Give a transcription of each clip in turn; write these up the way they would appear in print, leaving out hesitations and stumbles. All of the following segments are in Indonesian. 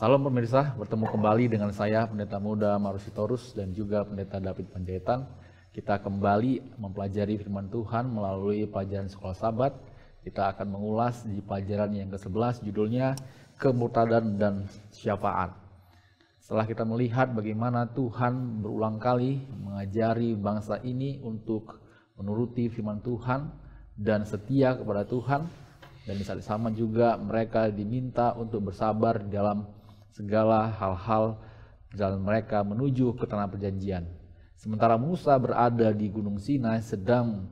Salam pemirsa, bertemu kembali dengan saya Pendeta Muda Marusitorus dan juga Pendeta David Panjaitan. Kita kembali mempelajari firman Tuhan melalui pelajaran sekolah Sabat. Kita akan mengulas di pelajaran yang ke-11 judulnya Kemurtadan dan Syafaat. Setelah kita melihat bagaimana Tuhan berulang kali mengajari bangsa ini untuk menuruti firman Tuhan dan setia kepada Tuhan, dan di saat sama juga mereka diminta untuk bersabar dalam segala hal-hal jalan mereka menuju ke tanah perjanjian. Sementara Musa berada di Gunung Sinai sedang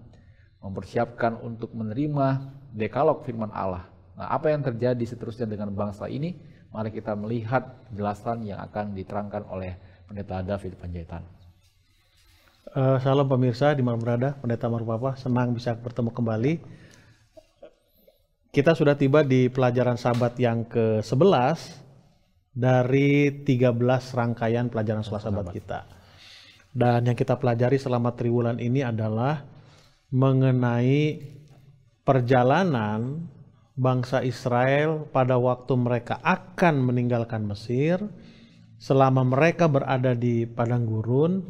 mempersiapkan untuk menerima dekalog firman Allah. Nah, apa yang terjadi seterusnya dengan bangsa ini? Mari kita melihat penjelasan yang akan diterangkan oleh Pendeta David Panjaitan. Salam pemirsa di mana berada, Pendeta Marupapa, senang bisa bertemu kembali. Kita sudah tiba di pelajaran Sabat yang ke-11 dari 13 rangkaian pelajaran sekolah Sabat kita. Dan yang kita pelajari selama triwulan ini adalah mengenai perjalanan bangsa Israel pada waktu mereka akan meninggalkan Mesir, selama mereka berada di padang gurun,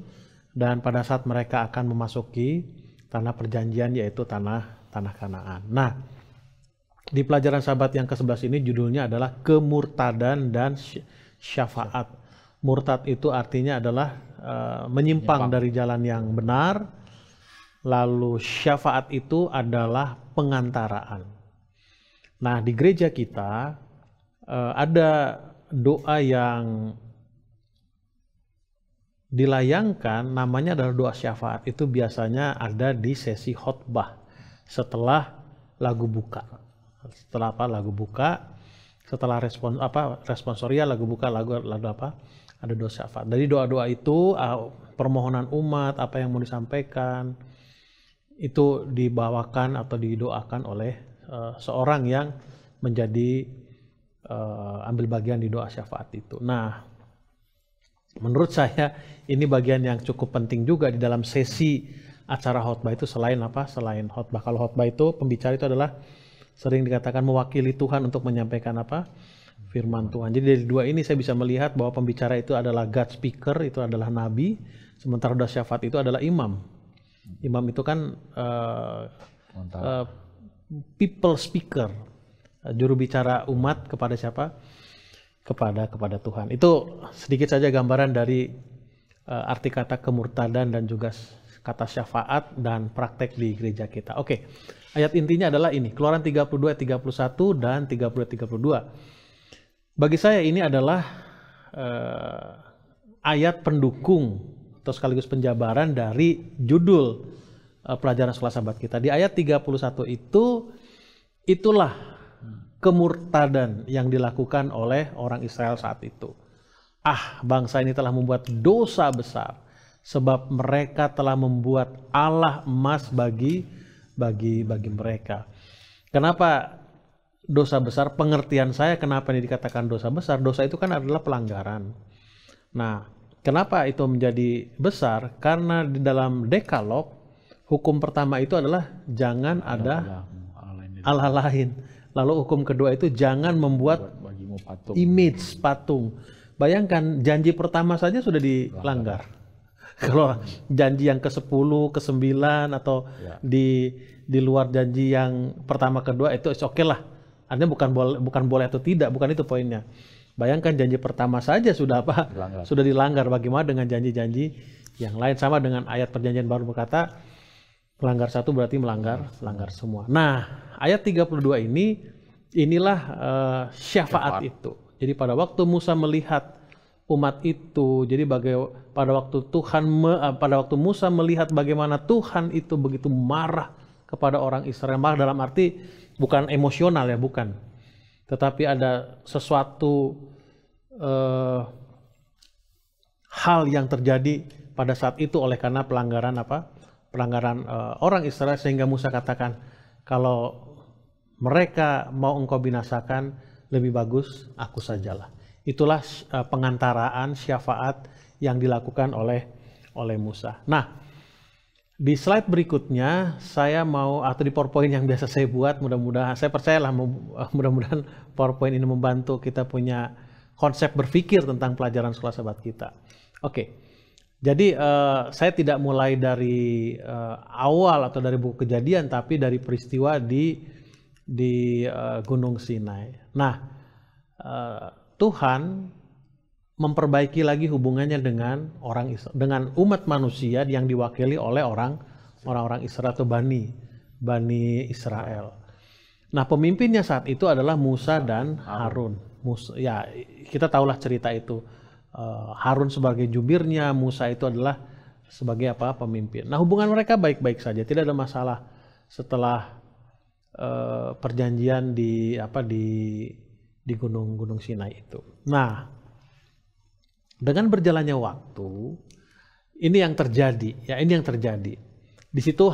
dan pada saat mereka akan memasuki tanah perjanjian, yaitu tanah Kanaan. Nah, di pelajaran Sabat yang ke-11 ini judulnya adalah Kemurtadan dan Syafaat. Murtad itu artinya adalah menyimpang dari jalan yang benar, lalu syafaat itu adalah pengantaraan. Nah, di gereja kita ada doa yang dilayangkan, namanya adalah doa syafaat. Itu biasanya ada di sesi khotbah setelah lagu buka. Setelah lagu buka, setelah responsoria, lagu buka, lagu apa? Ada doa syafaat. Dari doa-doa itu, permohonan umat, apa yang mau disampaikan, itu dibawakan atau didoakan oleh seorang yang menjadi ambil bagian di doa syafaat itu. Nah, menurut saya ini bagian yang cukup penting juga di dalam sesi acara khotbah itu. Selain apa? Selain khotbah. Kalau khotbah itu pembicara itu adalah sering dikatakan mewakili Tuhan untuk menyampaikan apa? Firman Tuhan. Jadi dari dua ini saya bisa melihat bahwa pembicara itu adalah God speaker, itu adalah nabi, sementara doa syafaat itu adalah imam. Imam itu kan people speaker, juru bicara umat kepada siapa? Kepada Tuhan. Itu sedikit saja gambaran dari arti kata kemurtadan dan juga kata syafaat dan praktek di gereja kita. Oke, ayat intinya adalah ini, Keluaran 32 ayat 31 dan 32. Bagi saya ini adalah ayat pendukung atau sekaligus penjabaran dari judul pelajaran sekolah Sabat kita. Di ayat 31 itulah kemurtadan yang dilakukan oleh orang Israel saat itu. Bangsa ini telah membuat dosa besar, sebab mereka telah membuat Allah emas bagi mereka. Kenapa dosa besar? Pengertian saya kenapa ini dikatakan dosa besar? Dosa itu kan adalah pelanggaran. Nah, kenapa itu menjadi besar? Karena di dalam Dekalog, hukum pertama itu adalah jangan ada Allah lain. Lalu hukum kedua itu jangan membuat image, patung. Bayangkan janji pertama saja sudah dilanggar. Kalau janji yang ke-10, ke-9 atau di luar janji yang pertama kedua itu oke lah. Artinya bukan boleh atau tidak, bukan itu poinnya. Bayangkan janji pertama saja sudah sudah dilanggar. Bagaimana dengan janji-janji yang lain? Sama dengan ayat perjanjian baru berkata, melanggar satu berarti melanggar semua. Nah, ayat 32 inilah syafaat itu. Jadi pada waktu Musa melihat umat itu, jadi pada waktu Musa melihat bagaimana Tuhan itu begitu marah kepada orang Israel, marah dalam arti bukan emosional ya, bukan. Tetapi ada sesuatu hal yang terjadi pada saat itu oleh karena pelanggaran orang Israel, sehingga Musa katakan, kalau mereka mau engkau binasakan, lebih bagus aku sajalah. Itulah pengantaraan syafaat yang dilakukan oleh Musa. Nah, di slide berikutnya saya mau, atau di PowerPoint yang biasa saya buat, mudah-mudahan, saya percayalah mudah-mudahan PowerPoint ini membantu kita punya konsep berpikir tentang pelajaran sekolah sahabat kita. Oke, jadi saya tidak mulai dari awal atau dari buku Kejadian, tapi dari peristiwa di Gunung Sinai. Nah, Tuhan memperbaiki lagi hubungannya dengan dengan umat manusia yang diwakili oleh orang-orang Israel atau Bani Israel. Nah, pemimpinnya saat itu adalah Musa dan Harun. Ya, kita tahulah cerita itu. Harun sebagai jubirnya, Musa itu adalah sebagai pemimpin. Nah, hubungan mereka baik-baik saja, tidak ada masalah setelah perjanjian di Gunung Sinai itu. Nah, dengan berjalannya waktu, ini yang terjadi, ya ini yang terjadi. Di situ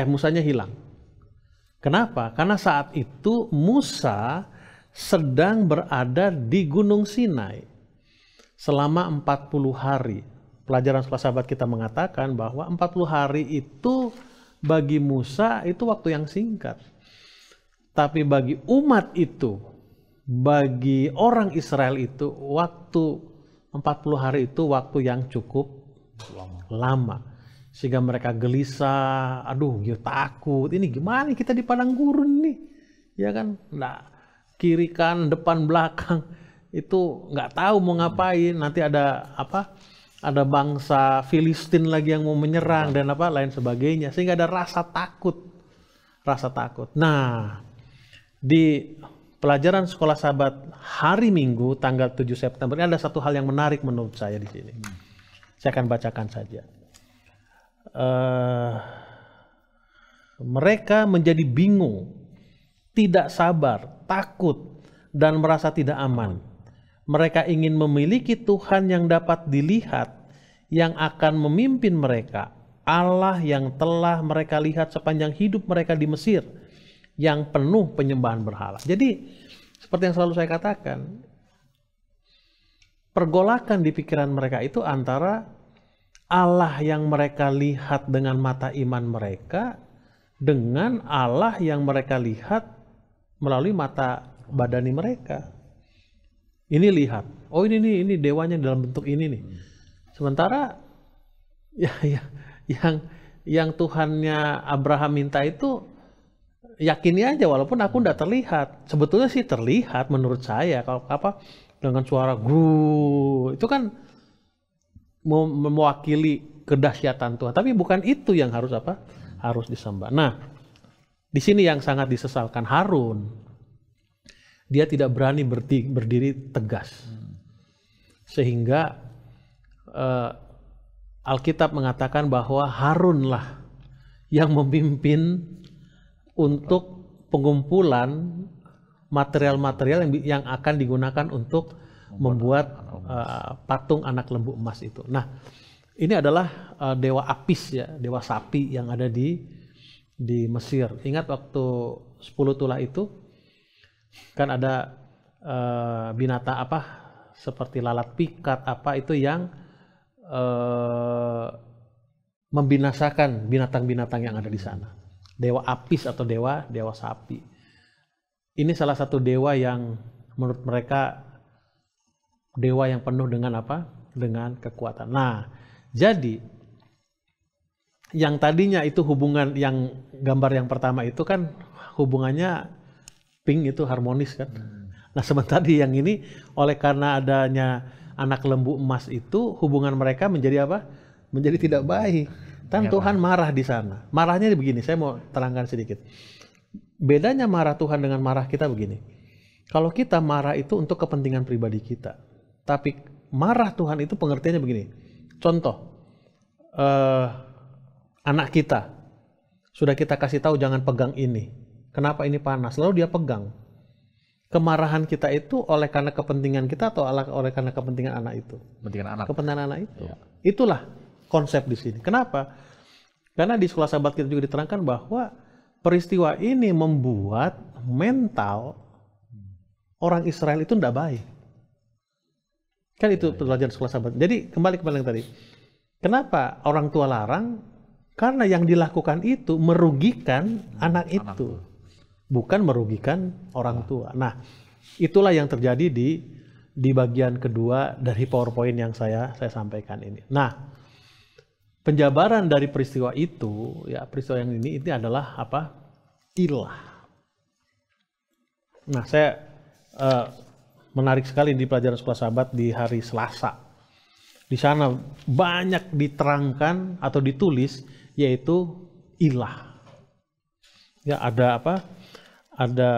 Musanya hilang. Kenapa? Karena saat itu Musa sedang berada di Gunung Sinai selama 40 hari. Pelajaran sekolah sahabat kita mengatakan bahwa 40 hari itu bagi Musa itu waktu yang singkat. Tapi bagi umat itu, bagi orang Israel itu, waktu 40 hari itu waktu yang cukup lama. Sehingga mereka gelisah, aduh takut, ini gimana kita di padang gurun nih. Ya kan, nah, kiri kan, depan belakang, itu nggak tahu mau ngapain. Nanti ada bangsa Filistin lagi yang mau menyerang dan lain sebagainya. Sehingga ada rasa takut. Nah, di pelajaran sekolah sahabat hari Minggu tanggal 7 September ini ada satu hal yang menarik menurut saya di sini. Saya akan bacakan saja. Mereka menjadi bingung, tidak sabar, takut, dan merasa tidak aman. Mereka ingin memiliki Tuhan yang dapat dilihat, yang akan memimpin mereka. Allah yang telah mereka lihat sepanjang hidup mereka di Mesir, yang penuh penyembahan berhala. Jadi seperti yang selalu saya katakan, pergolakan di pikiran mereka itu antara Allah yang mereka lihat dengan mata iman mereka dengan Allah yang mereka lihat melalui mata badani mereka. Ini lihat, oh ini dewanya dalam bentuk ini nih. Sementara yang Tuhannya Abraham minta itu yakini aja walaupun aku tidak terlihat. Sebetulnya sih terlihat menurut saya kalau dengan suara itu kan mewakili kedahsyatan Tuhan. Tapi bukan itu yang harus disembah. Nah, di sini yang sangat disesalkan Harun, dia tidak berani berdiri tegas. Sehingga Alkitab mengatakan bahwa Harunlah yang memimpin untuk pengumpulan material-material yang akan digunakan untuk membuat patung anak lembu emas itu. Nah, ini adalah dewa Apis ya, dewa sapi yang ada di Mesir. Ingat waktu 10 tulah itu kan ada binatang seperti lalat pikat itu yang membinasakan binatang-binatang yang ada di sana. Dewa Apis atau dewa sapi. Ini salah satu dewa yang menurut mereka dewa yang penuh dengan dengan kekuatan. Nah, jadi yang tadinya itu hubungan yang gambar yang pertama itu kan hubungannya pink itu harmonis kan. Nah, sementara yang ini oleh karena adanya anak lembu emas itu hubungan mereka menjadi menjadi tidak baik. Dan Tuhan marah di sana. Marahnya begini, saya mau terangkan sedikit. Bedanya marah Tuhan dengan marah kita begini. Kalau kita marah itu untuk kepentingan pribadi kita. Tapi marah Tuhan itu pengertiannya begini. Contoh, anak kita. Sudah kita kasih tahu jangan pegang ini. Kenapa ini panas? Lalu dia pegang. Kemarahan kita itu oleh karena kepentingan kita atau oleh karena kepentingan anak itu? Kepentingan anak itu. Ya. Itulah konsep di sini. Kenapa? Karena di sekolah sahabat kita juga diterangkan bahwa peristiwa ini membuat mental orang Israel itu tidak baik. Kan itu pelajaran sekolah sahabat. Jadi kembali yang tadi. Kenapa orang tua larang? Karena yang dilakukan itu merugikan anak itu. Bukan merugikan orang tua. Nah, itulah yang terjadi di di bagian kedua dari PowerPoint yang saya sampaikan ini. Nah, penjabaran dari peristiwa itu, ya peristiwa yang ini adalah apa? Ilah. Nah, saya menarik sekali di pelajaran sekolah sahabat di hari Selasa. Di sana banyak diterangkan atau ditulis yaitu ilah. Ya, ada apa? Ada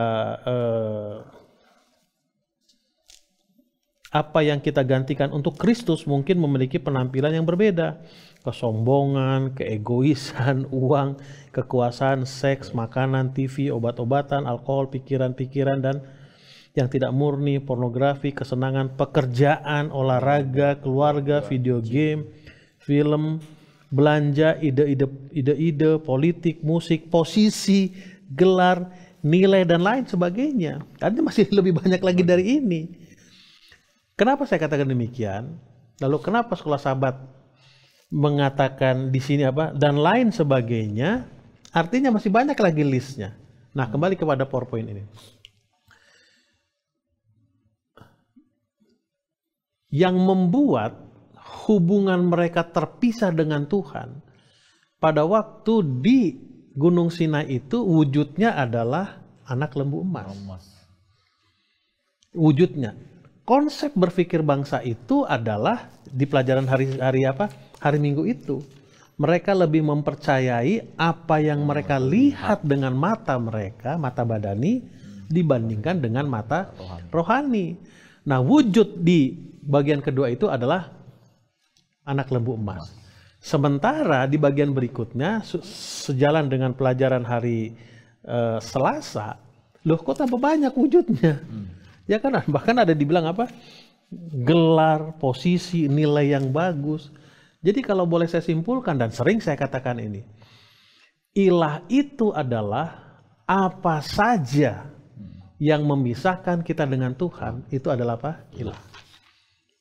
apa yang kita gantikan untuk Kristus mungkin memiliki penampilan yang berbeda. Kesombongan, keegoisan, uang, kekuasaan, seks, makanan, TV, obat-obatan, alkohol, pikiran-pikiran, dan yang tidak murni, pornografi, kesenangan, pekerjaan, olahraga, keluarga, video game, film, belanja, ide-ide, politik, musik, posisi, gelar, nilai, dan lain sebagainya. Artinya masih lebih banyak lagi dari ini. Kenapa saya katakan demikian? Lalu kenapa sekolah sahabat mengatakan di sini apa? Dan lain sebagainya, artinya masih banyak lagi listnya. Nah, kembali kepada PowerPoint ini. Yang membuat hubungan mereka terpisah dengan Tuhan pada waktu di Gunung Sinai itu wujudnya adalah anak lembu emas. Wujudnya. Konsep berpikir bangsa itu adalah di pelajaran hari Minggu itu. Mereka lebih mempercayai apa yang mereka lihat dengan mata mereka, mata badani, dibandingkan dengan mata rohani. Nah, wujud di bagian kedua itu adalah anak lembu emas. Sementara di bagian berikutnya, sejalan dengan pelajaran hari Selasa, loh kok tambah banyak wujudnya? Ya kan, bahkan ada dibilang apa? Gelar, posisi, nilai yang bagus. Jadi kalau boleh saya simpulkan, dan sering saya katakan ini, ilah itu adalah apa saja yang memisahkan kita dengan Tuhan, itu adalah apa? Ilah.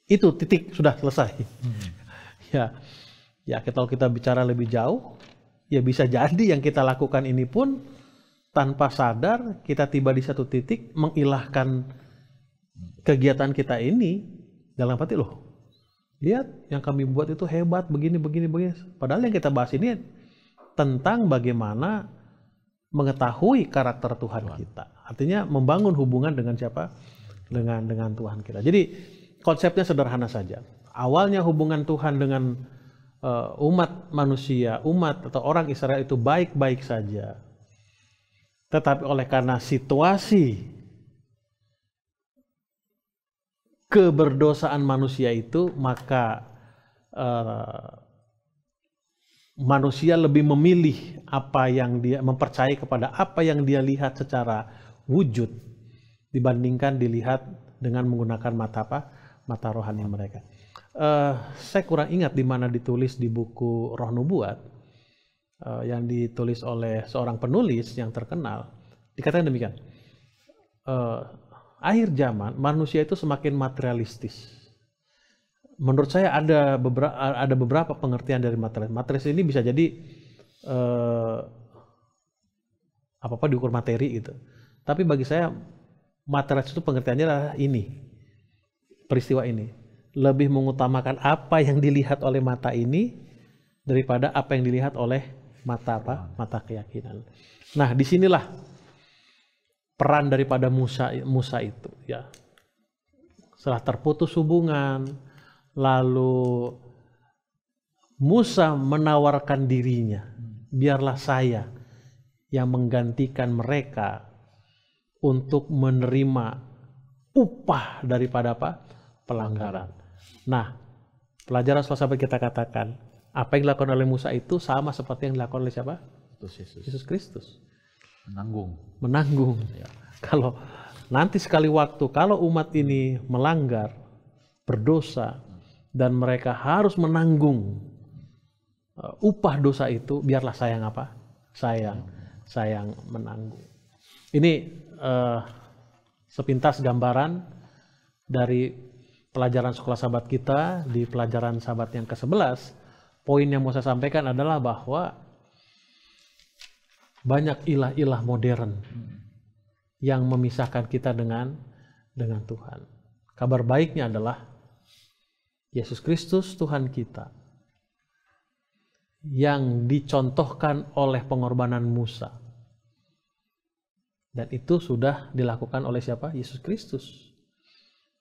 Itu titik, sudah selesai. Ya kalau kita bicara lebih jauh, ya bisa jadi yang kita lakukan ini pun tanpa sadar kita tiba di satu titik mengilahkan kegiatan kita ini dalam arti loh. Lihat yang kami buat itu hebat begini. Padahal yang kita bahas ini tentang bagaimana mengetahui karakter Tuhan kita. Artinya membangun hubungan dengan siapa? Dengan Tuhan kita. Jadi konsepnya sederhana saja. Awalnya hubungan Tuhan dengan umat manusia, umat atau orang Israel itu baik-baik saja. Tetapi oleh karena situasi keberdosaan manusia itu, maka manusia lebih memilih apa yang dia mempercayai kepada apa yang dia lihat secara wujud dibandingkan dilihat dengan menggunakan mata rohani mereka. Saya kurang ingat di mana ditulis di buku Roh Nubuat yang ditulis oleh seorang penulis yang terkenal. Dikatakan demikian. Akhir zaman manusia itu semakin materialistis. Menurut saya ada beberapa pengertian dari materialistis. Materialistis ini bisa jadi apa-apa diukur materi gitu. Tapi bagi saya materialistis itu pengertiannya adalah ini. Peristiwa ini lebih mengutamakan apa yang dilihat oleh mata ini daripada apa yang dilihat oleh mata keyakinan. Nah, disinilah peran daripada Musa itu, ya. Setelah terputus hubungan, lalu Musa menawarkan dirinya, biarlah saya yang menggantikan mereka untuk menerima upah daripada pelanggaran. Nah, pelajaran Selasa kita katakan, apa yang dilakukan oleh Musa itu sama seperti yang dilakukan oleh siapa? Yesus Kristus. Menanggung. Ya. Kalau nanti sekali waktu, kalau umat ini melanggar, berdosa, dan mereka harus menanggung upah dosa itu, biarlah sayang menanggung. Ini sepintas gambaran dari pelajaran sekolah sahabat kita di pelajaran sahabat yang ke-11. Poin yang mau saya sampaikan adalah bahwa banyak ilah-ilah modern yang memisahkan kita dengan Tuhan. Kabar baiknya adalah Yesus Kristus Tuhan kita yang dicontohkan oleh pengorbanan Musa. Dan itu sudah dilakukan oleh siapa? Yesus Kristus.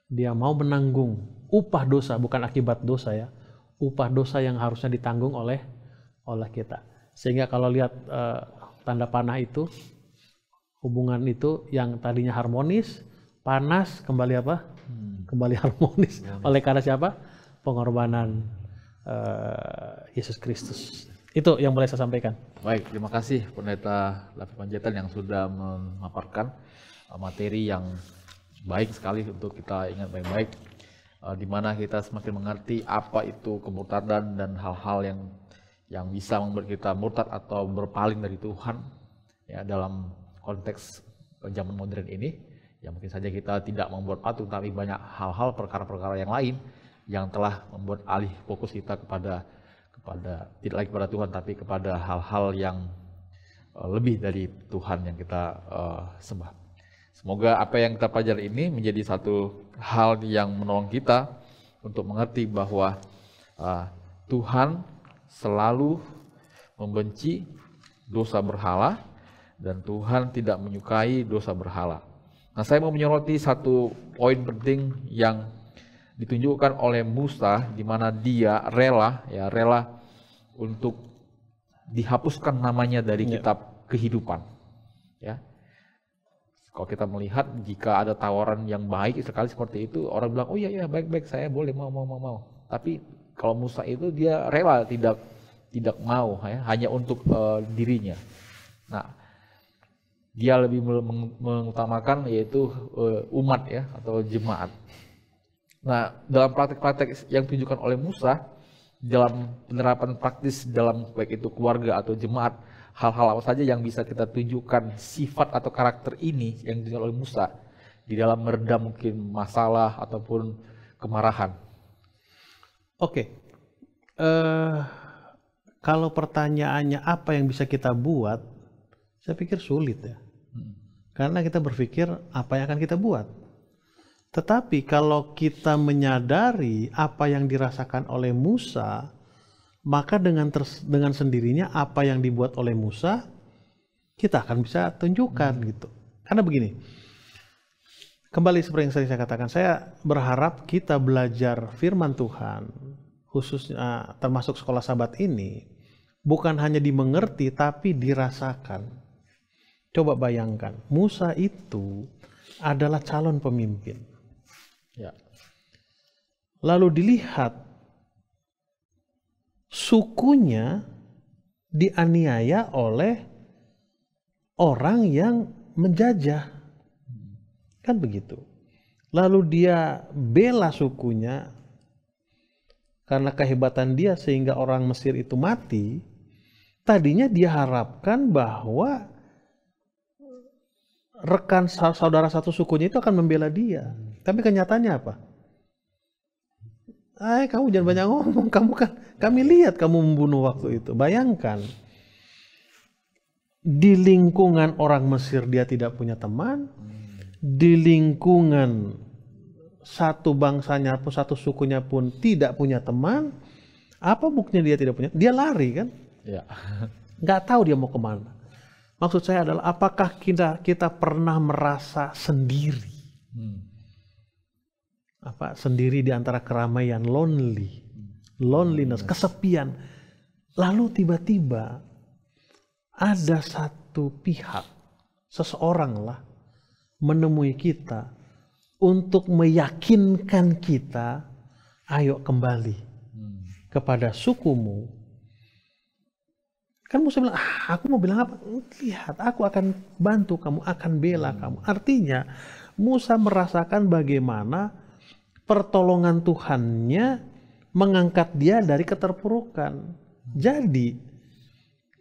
Dia mau menanggung upah dosa, bukan akibat dosa ya. Upah dosa yang harusnya ditanggung oleh kita. Sehingga kalau lihat tanda panah itu, hubungan itu yang tadinya harmonis, panas, kembali apa? Kembali harmonis. Oleh karena siapa? Pengorbanan Yesus Kristus. Itu yang boleh saya sampaikan. Baik, terima kasih Pendeta David Panjaitan yang sudah memaparkan materi yang baik sekali untuk kita ingat baik-baik, di mana kita semakin mengerti apa itu kemurtadan dan hal-hal yang bisa membuat kita murtad atau berpaling dari Tuhan ya, dalam konteks zaman modern ini. Ya mungkin saja kita tidak membuat patung, tapi banyak hal-hal, perkara-perkara yang lain yang telah membuat alih fokus kita kepada tidak lagi kepada Tuhan, tapi kepada hal-hal yang lebih dari Tuhan yang kita sembah. Semoga apa yang kita pelajari ini menjadi satu hal yang menolong kita untuk mengerti bahwa Tuhan selalu membenci dosa berhala dan Tuhan tidak menyukai dosa berhala. Nah, saya mau menyoroti satu poin penting yang ditunjukkan oleh Musa, di mana dia rela untuk dihapuskan namanya dari kitab kehidupan. Ya. Kalau kita melihat jika ada tawaran yang baik sekali seperti itu, orang bilang, oh iya baik-baik, saya boleh mau. Tapi kalau Musa itu dia rela tidak mau ya, hanya untuk dirinya. Nah, dia lebih mengutamakan yaitu umat ya atau jemaat. Nah, dalam praktek-praktek yang ditunjukkan oleh Musa dalam penerapan praktis dalam baik itu keluarga atau jemaat, hal-hal apa saja yang bisa kita tunjukkan sifat atau karakter ini yang ditunjukkan oleh Musa di dalam meredam mungkin masalah ataupun kemarahan. Oke. Kalau pertanyaannya apa yang bisa kita buat, saya pikir sulit ya. Karena kita berpikir apa yang akan kita buat. Tetapi kalau kita menyadari apa yang dirasakan oleh Musa, maka dengan sendirinya apa yang dibuat oleh Musa, kita akan bisa tunjukkan gitu. Karena begini, kembali seperti yang saya katakan, saya berharap kita belajar firman Tuhan, khususnya termasuk sekolah Sabat ini, bukan hanya dimengerti tapi dirasakan. Coba bayangkan, Musa itu adalah calon pemimpin. Ya. Lalu dilihat sukunya dianiaya oleh orang yang menjajah. Kan begitu. Lalu dia bela sukunya karena kehebatan dia sehingga orang Mesir itu mati. Tadinya dia harapkan bahwa rekan saudara satu sukunya itu akan membela dia. Tapi kenyataannya apa? Kamu jangan banyak ngomong, kami lihat kamu membunuh waktu itu. Bayangkan, di lingkungan orang Mesir dia tidak punya teman, di lingkungan satu bangsanya pun, satu sukunya pun tidak punya teman. Apa buktinya dia tidak punya? Dia lari kan? Ya. Nggak tahu dia mau kemana. Maksud saya adalah apakah kita pernah merasa sendiri? Sendiri di antara keramaian, loneliness, kesepian. Lalu tiba-tiba ada satu pihak, seseorang lah, menemui kita untuk meyakinkan kita, ayo kembali kepada sukumu. Kan Musa bilang, aku mau bilang apa? Lihat, aku akan bantu kamu, akan bela kamu. Artinya, Musa merasakan bagaimana pertolongan Tuhannya mengangkat dia dari keterpurukan. Jadi,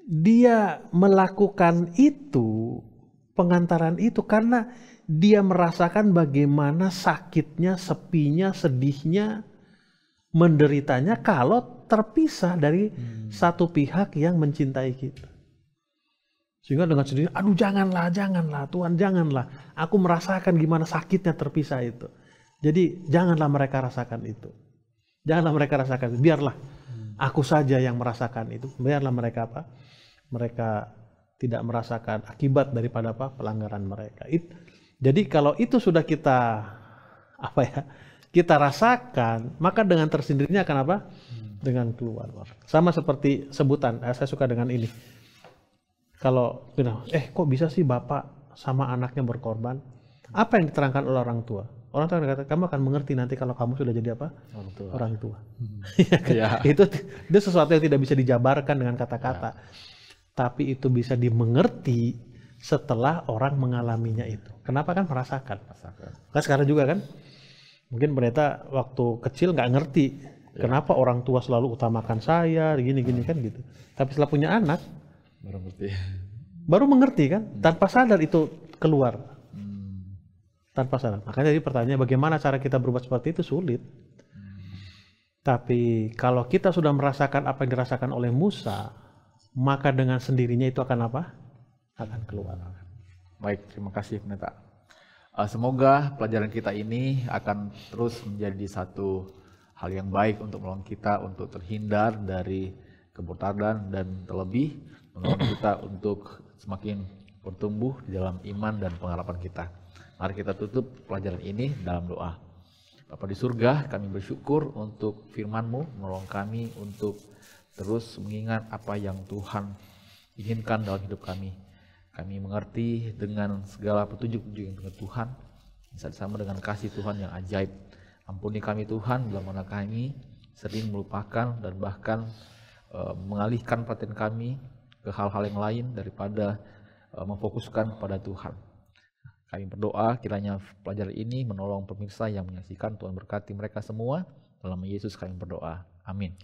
dia melakukan itu, pengantaran itu, karena dia merasakan bagaimana sakitnya, sepinya, sedihnya, menderitanya kalau terpisah dari satu pihak yang mencintai kita. Sehingga dengan sendirinya, aduh janganlah Tuhan, janganlah. Aku merasakan gimana sakitnya terpisah itu. Jadi janganlah mereka rasakan itu. Janganlah mereka rasakan itu. Biarlah aku saja yang merasakan itu. Biarlah mereka apa? Mereka tidak merasakan akibat daripada apa? Pelanggaran mereka. Jadi kalau itu sudah kita apa ya? Kita rasakan, maka dengan tersendirinya akan apa? Dengan keluar. Sama seperti sebutan. Saya suka dengan ini. Kalau kok bisa sih bapak sama anaknya berkorban? Apa yang diterangkan oleh orang tua? Orang tua berkata, kamu akan mengerti nanti kalau kamu sudah jadi apa? Orang tua. Ya. Itu sesuatu yang tidak bisa dijabarkan dengan kata-kata. Tapi itu bisa dimengerti setelah orang mengalaminya itu. Kenapa? Kan merasakan. Kan sekarang juga kan, mungkin pendeta waktu kecil nggak ngerti kenapa orang tua selalu utamakan saya, gini-gini kan gitu. Tapi setelah punya anak, baru mengerti kan, tanpa sadar itu keluar. Tanpa sadar. Makanya jadi pertanyaannya, bagaimana cara kita berbuat seperti itu? Sulit. Tapi kalau kita sudah merasakan apa yang dirasakan oleh Musa, maka dengan sendirinya itu akan apa? Akan keluar. Baik, terima kasih pendeta. Semoga pelajaran kita ini akan terus menjadi satu hal yang baik untuk menolong kita untuk terhindar dari kemurtadan dan terlebih menolong kita untuk semakin bertumbuh di dalam iman dan pengharapan kita. Mari kita tutup pelajaran ini dalam doa. Bapa di surga, kami bersyukur untuk firman-Mu, menolong kami untuk terus mengingat apa yang Tuhan inginkan dalam hidup kami. Kami mengerti dengan segala petunjuk-petunjuk yang dengan Tuhan, sama dengan kasih Tuhan yang ajaib. Ampuni kami Tuhan, bila mana kami sering melupakan dan bahkan mengalihkan perhatian kami ke hal-hal yang lain daripada memfokuskan pada Tuhan. Kami berdoa kiranya pelajaran ini menolong pemirsa yang menyaksikan. Tuhan berkati mereka semua. Dalam Yesus kami berdoa. Amin.